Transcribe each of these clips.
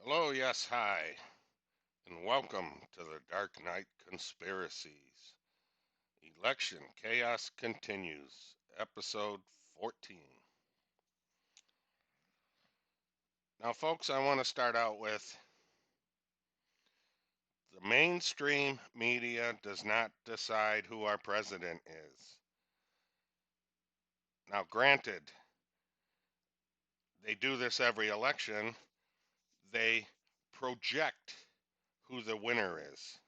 Hello, yes, hi, and welcome to the Dark Knight Conspiracies. Election Chaos Continues, Episode 14. Now, folks, I want to start out with the mainstream media does not decide who our president is. Now, granted, they do this every election, they project who the winner is.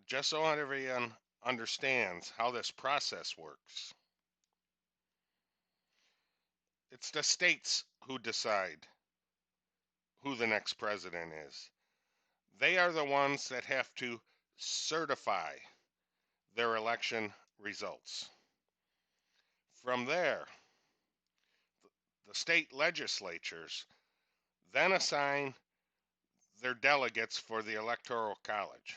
Just so everyone understands how this process works. It's the states who decide who the next president is. They are the ones that have to certify their election results. From there, the state legislatures then assign their delegates for the Electoral College.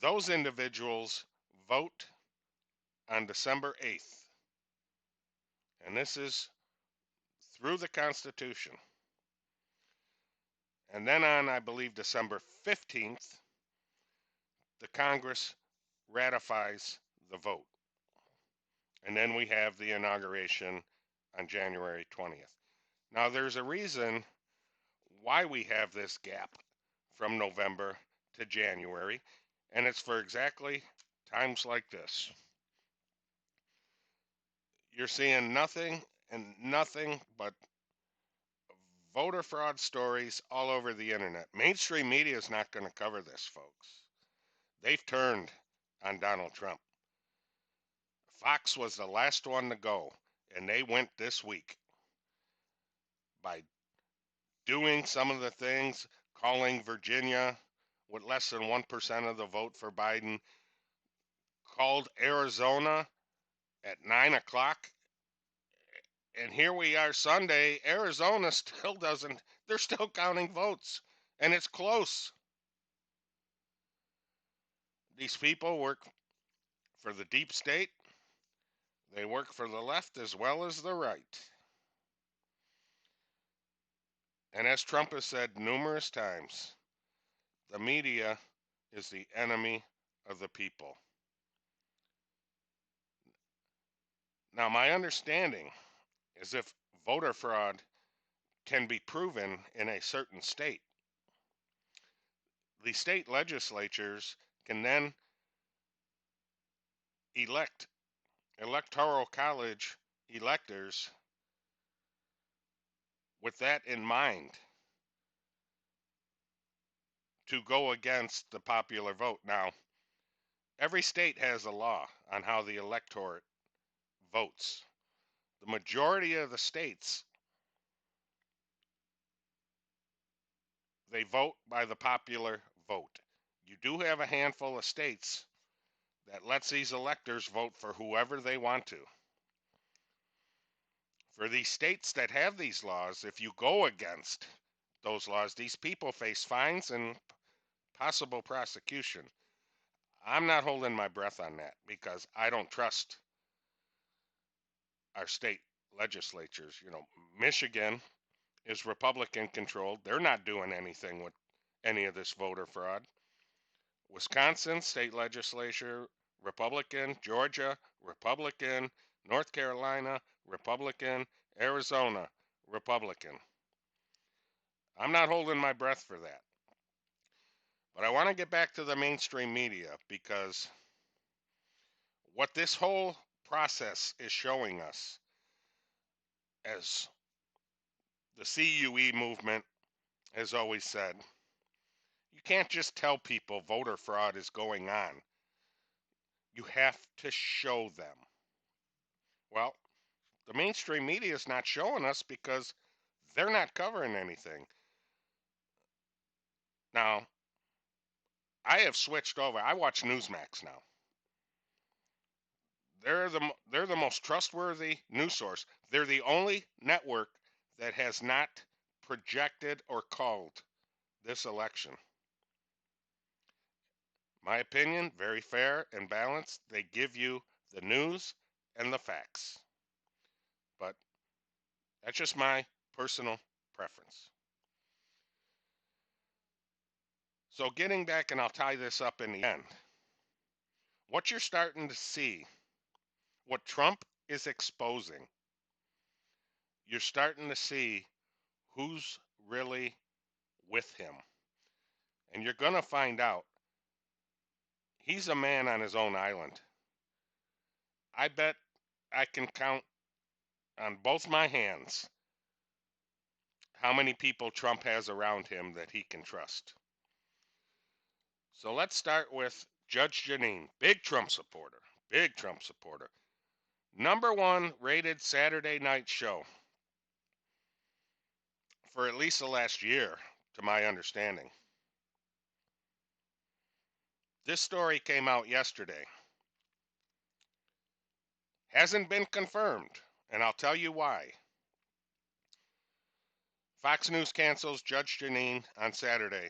Those individuals vote on December 8th, and this is through the Constitution. And then on, I believe, December 15th, the Congress ratifies the vote. And then we have the inauguration on January 20th. Now, there's a reason why we have this gap from November to January, and it's for exactly times like this. You're seeing nothing and nothing but voter fraud stories all over the internet. Mainstream media is not going to cover this, folks. They've turned on Donald Trump. Fox was the last one to go, and they went this week by doing some of the things, calling Virginia with less than 1% of the vote for Biden, called Arizona at 9 o'clock. And here we are Sunday. Arizona still doesn't, they're still counting votes, and it's close. These people work for the deep state, they work for the left as well as the right. And as Trump has said numerous times, the media is the enemy of the people. Now, my understanding is if voter fraud can be proven in a certain state, the state legislatures can then elect electoral college electors with that in mind to go against the popular vote. Now, every state has a law on how the electorate votes. The majority of the states, they vote by the popular vote. You do have a handful of states that lets these electors vote for whoever they want to. For these states that have these laws, if you go against those laws, these people face fines and possible prosecution. I'm not holding my breath on that because I don't trust our state legislatures. You know, Michigan is Republican controlled. They're not doing anything with any of this voter fraud. Wisconsin state legislature, Republican. Georgia, Republican. North Carolina, Republican. Arizona, Republican. I'm not holding my breath for that. But I want to get back to the mainstream media because what this whole process is showing us, as the CUE movement has always said, you can't just tell people voter fraud is going on. You have to show them. Well, the mainstream media is not showing us because they're not covering anything. Now, I have switched over. I watch Newsmax now. They're the most trustworthy news source. They're the only network that has not projected or called this election. My opinion, very fair and balanced. They give you the news and the facts. But that's just my personal preference. So getting back, and I'll tie this up in the end, what you're starting to see, what Trump is exposing, you're starting to see who's really with him. And you're going to find out he's a man on his own island. I bet I can count on both my hands how many people Trump has around him that he can trust. So let's start with Judge Jeanine, big Trump supporter, big Trump supporter. Number one rated Saturday night show for at least the last year, to my understanding. This story came out yesterday. Hasn't been confirmed, and I'll tell you why. Fox News cancels Judge Jeanine on Saturday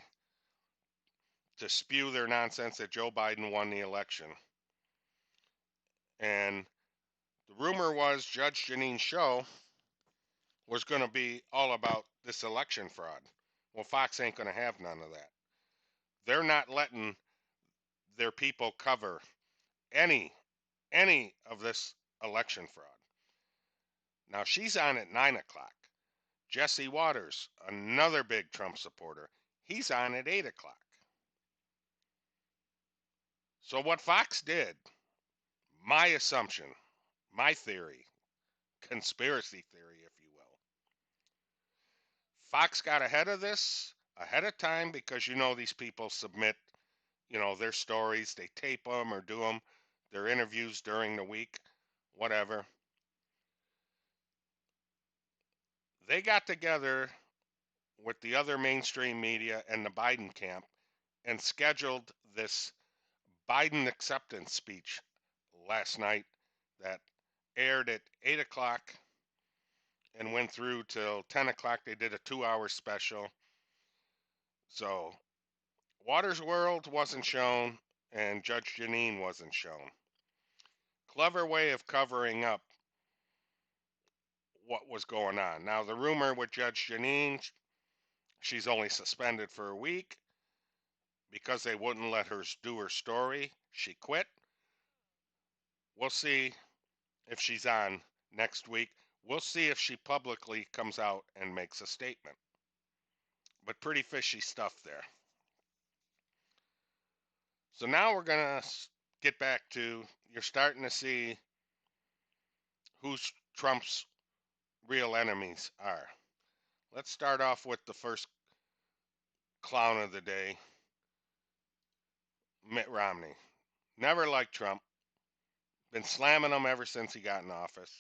to spew their nonsense that Joe Biden won the election. And the rumor was Judge Jeanine's show was going to be all about this election fraud. Well, Fox ain't going to have none of that. They're not letting their people cover any of this election fraud. Now, she's on at 9 o'clock. Jesse Waters, another big Trump supporter, he's on at 8 o'clock. So what Fox did, my assumption, my theory, conspiracy theory, if you will, Fox got ahead of this ahead of time because these people submit, their stories, they tape them or do them, their interviews during the week, whatever. They got together with the other mainstream media and the Biden camp and scheduled this Biden acceptance speech last night that aired at 8 o'clock and went through till 10 o'clock. They did a 2-hour special. So Waters World wasn't shown and Judge Jeanine wasn't shown. Clever way of covering up what was going on. Now, the rumor with Judge Jeanine, she's only suspended for a week because they wouldn't let her do her story. She quit. We'll see if she's on next week. We'll see if she publicly comes out and makes a statement. But pretty fishy stuff there. So now we're going to get back to, you're starting to see who's Trump's real enemies are. Let's start off with the first clown of the day, Mitt Romney. Never liked Trump. Been slamming him ever since he got in office.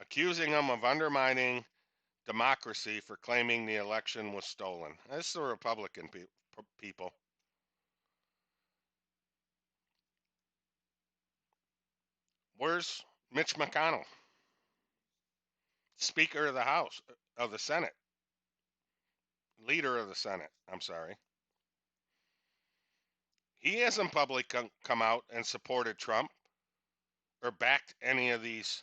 Accusing him of undermining democracy for claiming the election was stolen. This is the Republican people. Where's Mitch McConnell? Speaker of the House, of the Senate. Leader of the Senate, I'm sorry. He hasn't publicly come out and supported Trump or backed any of these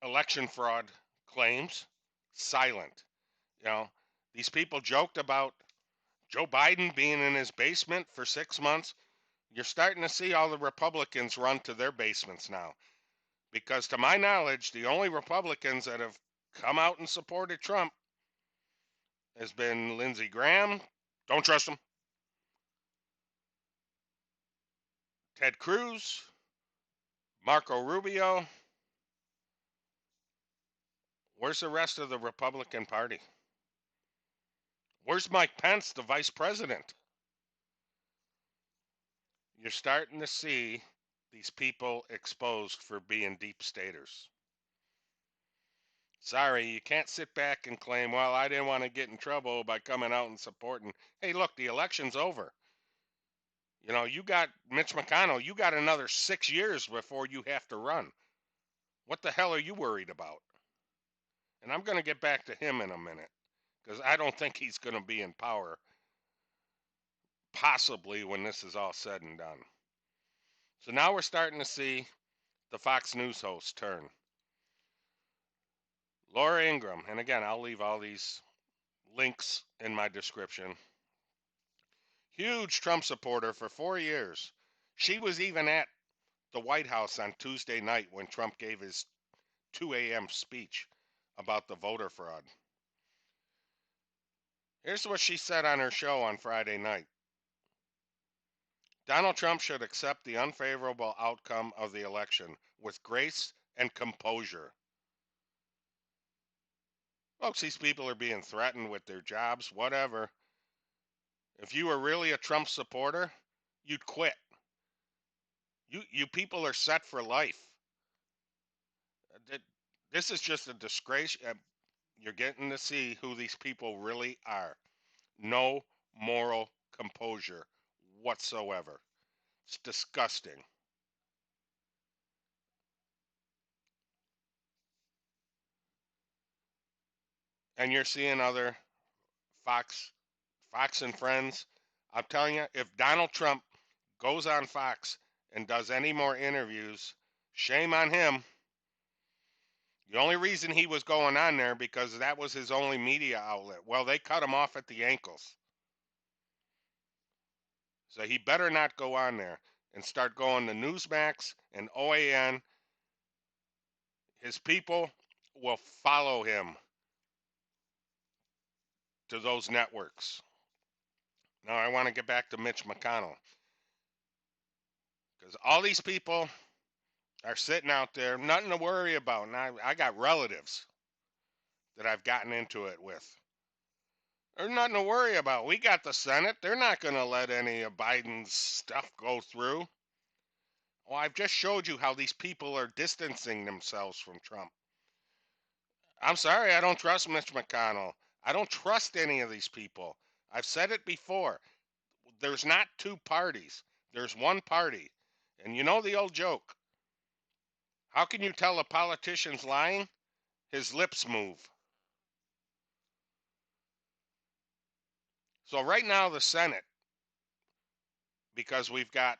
election fraud claims. Silent. These people joked about Joe Biden being in his basement for 6 months. You're starting to see all the Republicans run to their basements now. Because to my knowledge, the only Republicans that have come out and supported Trump has been Lindsey Graham. Don't trust him. Ted Cruz. Marco Rubio. Where's the rest of the Republican Party? Where's Mike Pence, the vice president? You're starting to see these people exposed for being deep staters. Sorry, you can't sit back and claim, well, I didn't want to get in trouble by coming out and supporting. Hey, look, the election's over. You got Mitch McConnell, you got another 6 years before you have to run. What the hell are you worried about? And I'm going to get back to him in a minute because I don't think he's going to be in power possibly when this is all said and done. So now we're starting to see the Fox News host turn. Laura Ingraham, and again, I'll leave all these links in my description. Huge Trump supporter for 4 years. She was even at the White House on Tuesday night when Trump gave his 2 a.m. speech about the voter fraud. Here's what she said on her show on Friday night. Donald Trump should accept the unfavorable outcome of the election with grace and composure. Folks, these people are being threatened with their jobs, whatever. If you were really a Trump supporter, you'd quit. You people are set for life. This is just a disgrace. You're getting to see who these people really are. No moral composure whatsoever. It's disgusting. And you're seeing other Fox and Friends. I'm telling you, if Donald Trump goes on Fox and does any more interviews, shame on him. The only reason he was going on there because that was his only media outlet. Well, they cut him off at the ankles. So he better not go on there and start going to Newsmax and OAN. His people will follow him to those networks. Now I want to get back to Mitch McConnell because all these people are sitting out there, nothing to worry about. And I got relatives that I've gotten into it with. There's nothing to worry about. We got the Senate. They're not going to let any of Biden's stuff go through. Well, I've just showed you how these people are distancing themselves from Trump. I'm sorry, I don't trust Mitch McConnell. I don't trust any of these people. I've said it before. There's not two parties. There's one party. And you know the old joke. How can you tell a politician's lying? His lips move. So right now the Senate, because we've got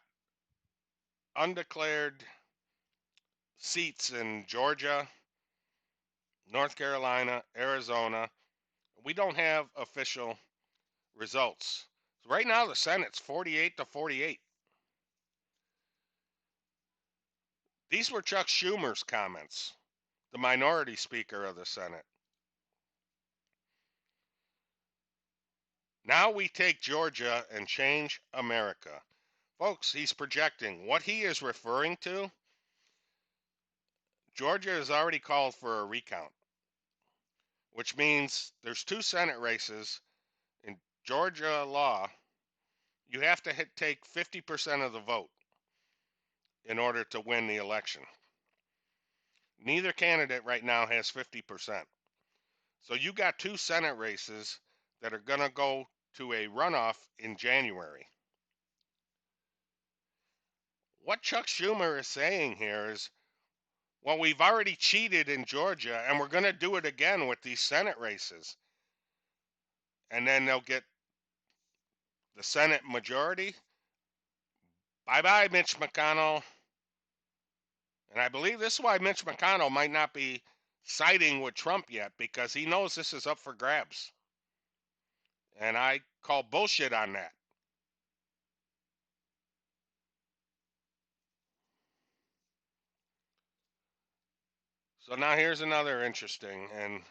undeclared seats in Georgia, North Carolina, Arizona, we don't have official results. So right now the Senate's 48 to 48. These were Chuck Schumer's comments, the minority speaker of the Senate. Now we take Georgia and change America. Folks, he's projecting. What he is referring to, Georgia has already called for a recount, which means there's two Senate races. In Georgia law, you have to take 50% of the vote in order to win the election. Neither candidate right now has 50%. So you got two Senate races that are going to go to a runoff in January. What Chuck Schumer is saying here is, well, we've already cheated in Georgia, and we're going to do it again with these Senate races. And then they'll get the Senate majority. Bye-bye, Mitch McConnell. And I believe this is why Mitch McConnell might not be siding with Trump yet, because he knows this is up for grabs. And I call bullshit on that. So now here's another interesting, and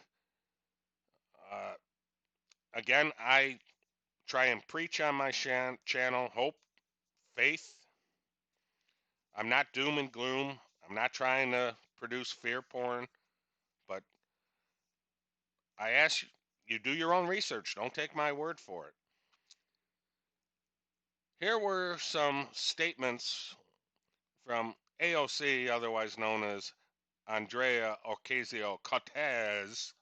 uh, again, I try and preach on my channel hope, faith. I'm not doom and gloom. I'm not trying to produce fear porn, but I ask you do your own research. Don't take my word for it. Here were some statements from AOC, otherwise known as Andrea Ocasio-Cortez,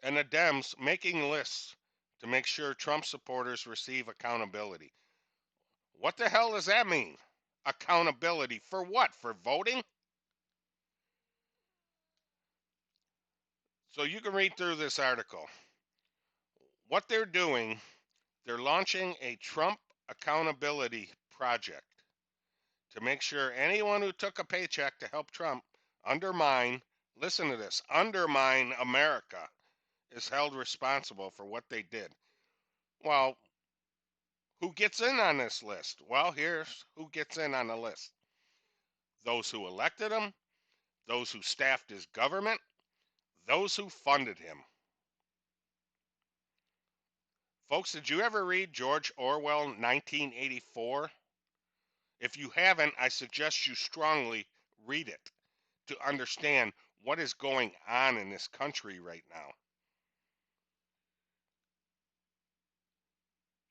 and the Dems making lists to make sure Trump supporters receive accountability. What the hell does that mean? Accountability for what? For voting? So you can read through this article. What they're doing, they're launching a Trump accountability project to make sure anyone who took a paycheck to help Trump undermine, listen to this, undermine America is held responsible for what they did. Well, who gets in on this list? Well, here's who gets in on the list. Those who elected him, those who staffed his government, those who funded him. Folks, did you ever read George Orwell 1984? If you haven't, I suggest you strongly read it to understand what is going on in this country right now.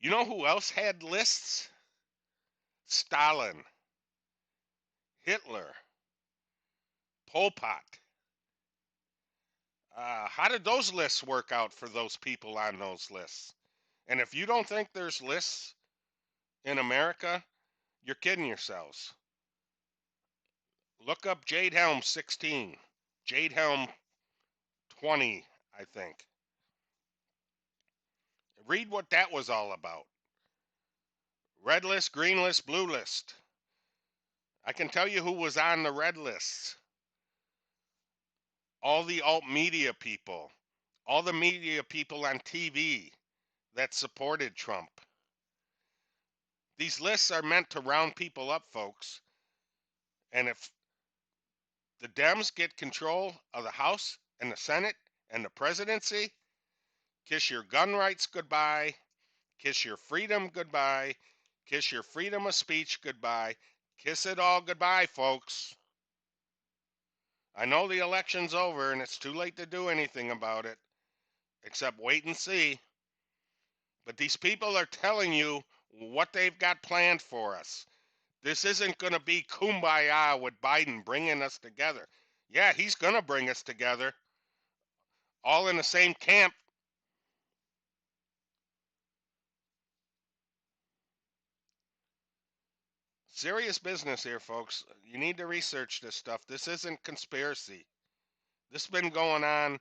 You know who else had lists? Stalin, Hitler, Pol Pot. How did those lists work out for those people on those lists? And if you don't think there's lists in America, you're kidding yourselves. Look up Jade Helm 16, Jade Helm 20, I think. Read what that was all about. Red list, green list, blue list. I can tell you who was on the red lists. All the alt media people, all the media people on TV that supported Trump. These lists are meant to round people up, folks. And if the Dems get control of the House and the Senate and the presidency, kiss your gun rights goodbye, kiss your freedom goodbye, kiss your freedom of speech goodbye, kiss it all goodbye, folks. I know the election's over and it's too late to do anything about it, except wait and see. But these people are telling you what they've got planned for us. This isn't going to be kumbaya with Biden bringing us together. Yeah, he's going to bring us together, all in the same camp. Serious business here, folks. You need to research this stuff. This isn't conspiracy. This has been going on.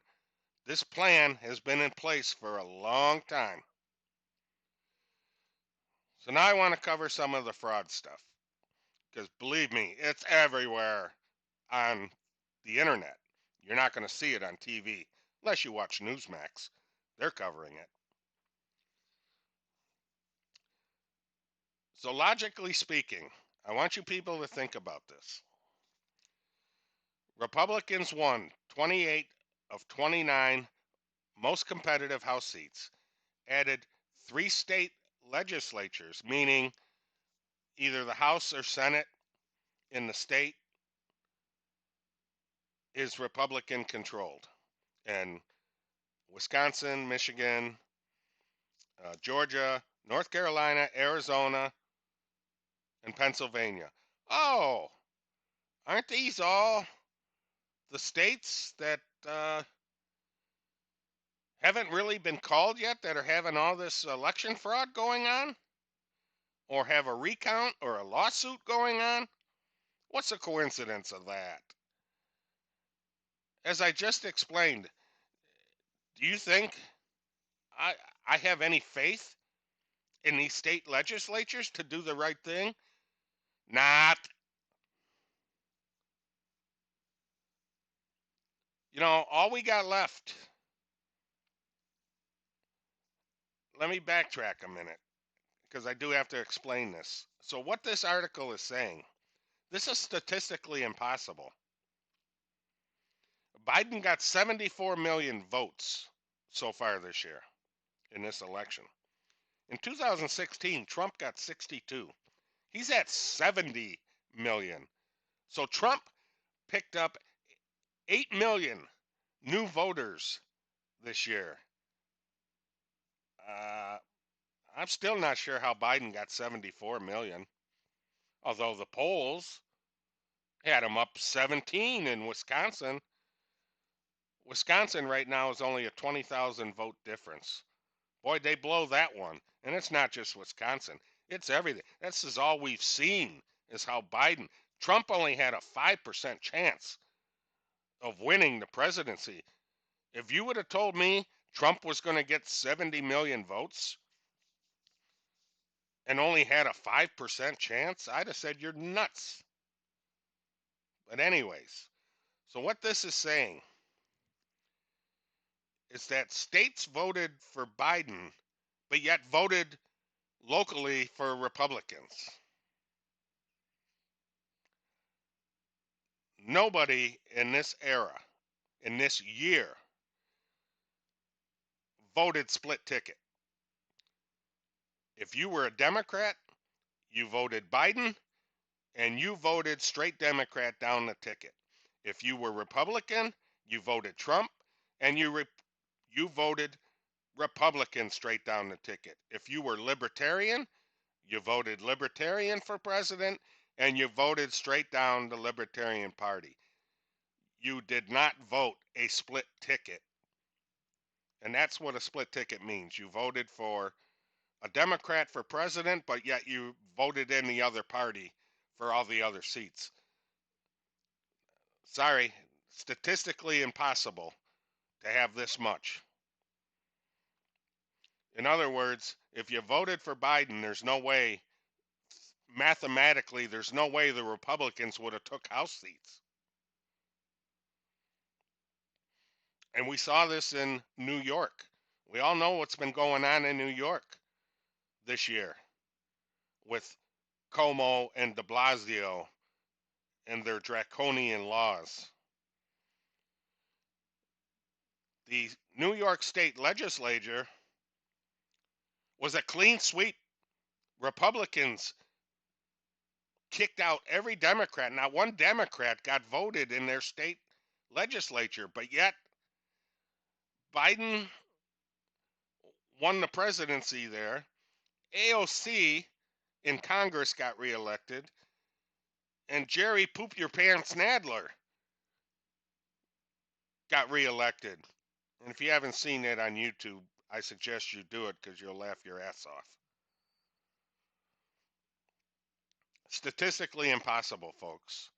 This plan has been in place for a long time. So now I want to cover some of the fraud stuff. Because believe me, it's everywhere on the internet. You're not going to see it on TV unless you watch Newsmax. They're covering it. So logically speaking, I want you people to think about this. Republicans won 28 of 29 most competitive House seats, added 3 state legislatures, meaning either the House or Senate in the state is Republican controlled. And Wisconsin, Michigan, Georgia, North Carolina, Arizona, and Pennsylvania. Oh, aren't these all the states that haven't really been called yet, that are having all this election fraud going on? Or have a recount or a lawsuit going on? What's the coincidence of that? As I just explained, do you think I I have any faith in these state legislatures to do the right thing? Not. You know, all we got left. Let me backtrack a minute because I do have to explain this. So what this article is saying, this is statistically impossible. Biden got 74 million votes so far this year in this election. In 2016, Trump got 62. He's at 70 million. So Trump picked up 8 million new voters this year. Uh, I'm still not sure how Biden got 74 million, although the polls had him up 17 in Wisconsin. Wisconsin right now is only a 20,000 vote difference. Boy, they blow that one. And it's not just Wisconsin. It's everything. This is all we've seen is how Trump only had a 5% chance of winning the presidency. If you would have told me Trump was going to get 70 million votes and only had a 5% chance, I'd have said you're nuts. But anyways, So what this is saying is that states voted for Biden, but yet voted locally for Republicans. Nobody in this era, in this year, voted split ticket. If you were a Democrat, you voted Biden, and you voted straight Democrat down the ticket. If you were Republican, you voted Trump, and you voted Republican straight down the ticket. If you were Libertarian, you voted Libertarian for president, and you voted straight down the Libertarian Party. You did not vote a split ticket. And that's what a split ticket means. You voted for a Democrat for president, but yet you voted in the other party for all the other seats. Sorry, statistically impossible to have this much. In other words, if you voted for Biden, there's no way, mathematically, there's no way the Republicans would have took House seats. And we saw this in New York. We all know what's been going on in New York this year with Cuomo and de Blasio and their draconian laws. The New York State legislature was a clean sweep. Republicans kicked out every Democrat. Not one Democrat got voted in their state legislature, but yet Biden won the presidency there. AOC in Congress got reelected, and Jerry Poop Your Pants Nadler got reelected. And if you haven't seen it on YouTube, I suggest you do it because you'll laugh your ass off. Statistically impossible, folks.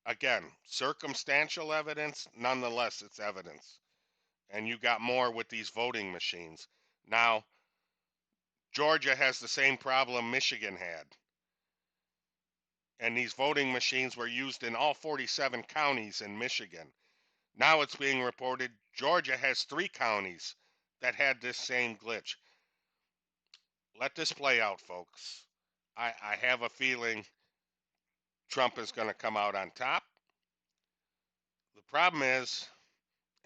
Again, circumstantial evidence, nonetheless, it's evidence. And you got more with these voting machines. Now, Georgia has the same problem Michigan had. And these voting machines were used in all 47 counties in Michigan. Now it's being reported Georgia has 3 counties that had this same glitch. Let this play out, folks. I have a feeling Trump is going to come out on top. The problem is,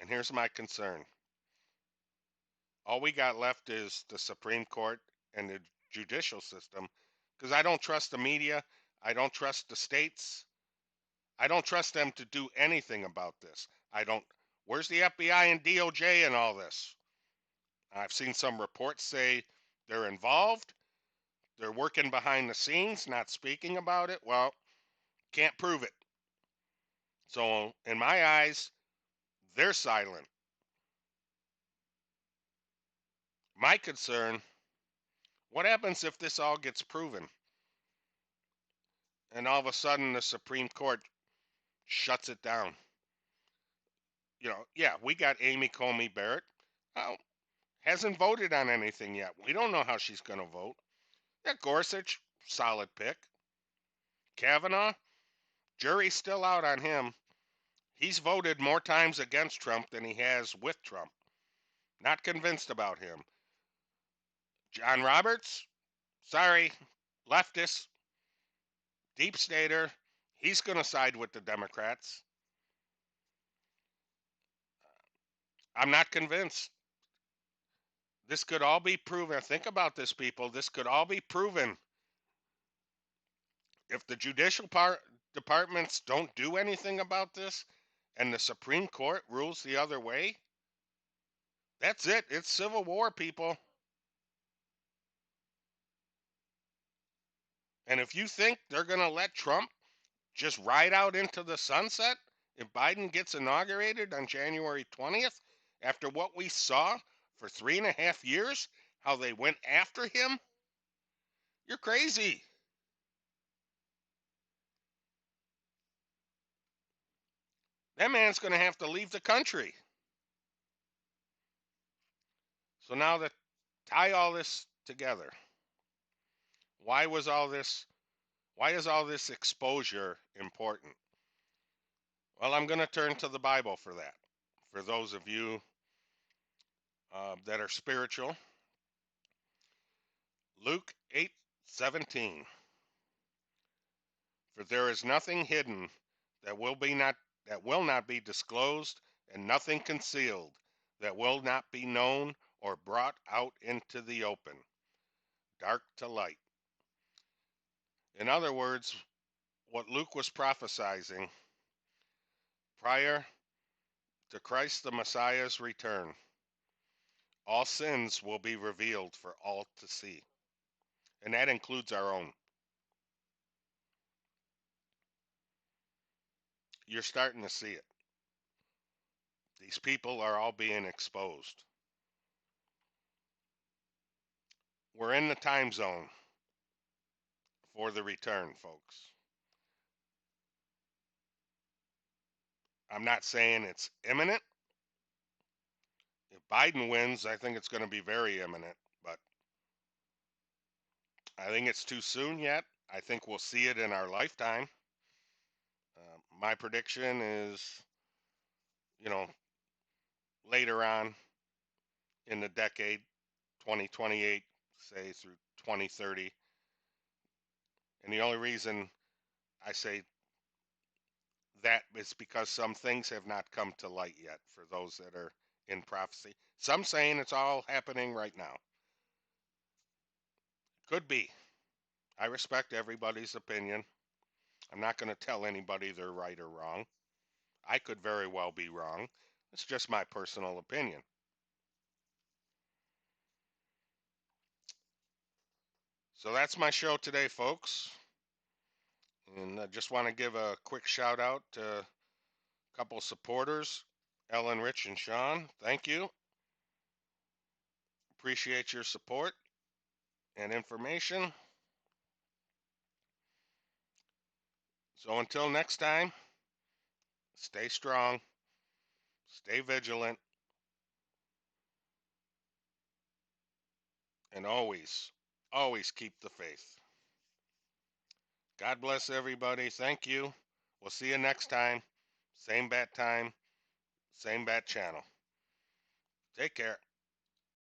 and here's my concern, all we got left is the Supreme Court and the judicial system, because I don't trust the media. I don't trust the states. I don't trust them to do anything about this. Where's the FBI and DOJ and all this? I've seen some reports say they're involved. They're working behind the scenes, not speaking about it. Well, can't prove it. So, in my eyes, they're silent. My concern, what happens if this all gets proven? And all of a sudden the Supreme Court shuts it down. Yeah, we got Amy Coney Barrett. Well, hasn't voted on anything yet. We don't know how she's going to vote. Yeah, Gorsuch, solid pick. Kavanaugh, jury's still out on him. He's voted more times against Trump than he has with Trump. Not convinced about him. John Roberts, sorry, leftist, deep stater. He's going to side with the Democrats. I'm not convinced. This could all be proven. Think about this, people. This could all be proven if the judicial departments don't do anything about this and the Supreme Court rules the other way. That's it. It's civil war, people. And if you think they're going to let Trump just ride out into the sunset if Biden gets inaugurated on January 20th, after what we saw for 3.5 years, how they went after him, you're crazy. That man's going to have to leave the country. So now to tie all this together, why is all this exposure important? Well, I'm going to turn to the Bible for that. For those of you that are spiritual, Luke 8:17. For there is nothing hidden that will not be disclosed, and nothing concealed that will not be known or brought out into the open, dark to light. In other words, what Luke was prophesying prior to Christ the Messiah's return, all sins will be revealed for all to see. And that includes our own. You're starting to see it. These people are all being exposed. We're in the time zone for the return, folks. I'm not saying it's imminent. If Biden wins, I think it's going to be very imminent, but I think it's too soon yet. I think we'll see it in our lifetime. My prediction is, you know, later on in the decade, 2028, say through 2030. And the only reason I say that is because some things have not come to light yet for those that are in prophecy. Some saying it's all happening right now. Could be. I respect everybody's opinion. I'm not going to tell anybody they're right or wrong. I could very well be wrong. It's just my personal opinion. So that's my show today, folks. And I just want to give a quick shout out to a couple of supporters, Ellen, Rich, and Sean. Thank you. Appreciate your support and information. So until next time, stay strong, stay vigilant, and always keep the faith. God bless everybody. Thank you. We'll see you next time. Same bat time, same bat channel. Take care.